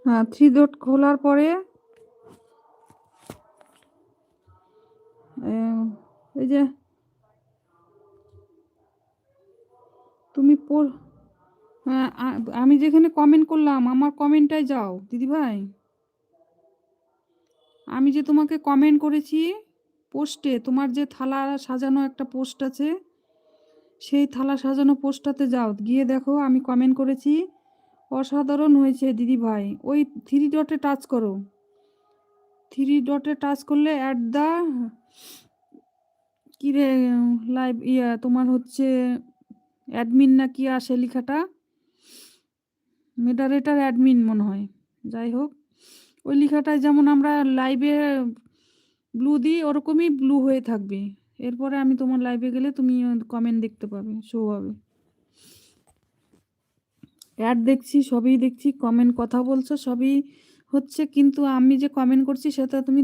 হ্যাঁ, three dot খোলার পরে এই যে তুমি আমি যেখানে কমেন্ট করলাম আমার কমেন্টটায় যাও দিদিভাই। আমি যে তোমাকে কমেন্ট করেছি পোস্টে, তোমার যে থালা সাজানো একটা পোস্ট আছে, সেই থালা সাজানো পোস্টটাতে যাও, গিয়ে দেখো আমি কমেন্ট করেছি অসাধারণ হয়েছে দিদিভাই। ওই থ্রি ডটে টাচ করো, থ্রি ডটে টাচ করলে অ্যাট দ্য কী রে লাইভ তোমার হচ্ছে অ্যাডমিন না কি আসে লেখাটা, মডারেটর অ্যাডমিন মনে হয়, যাই হোক ওই লেখাটায় যেমন আমরা লাইভে ব্লু দিই ওরকমই ব্লু হয়ে থাকবে। এরপরে আমি তোমার লাইভে গেলে তুমি কমেন্ট দেখতে পাবে, শো হবে। অ্যাড দেখছি, সবই দেখছি, কমেন্ট কথা বলছো সবই হচ্ছে, কিন্তু আমি যে কমেন্ট করছি সেটা তুমি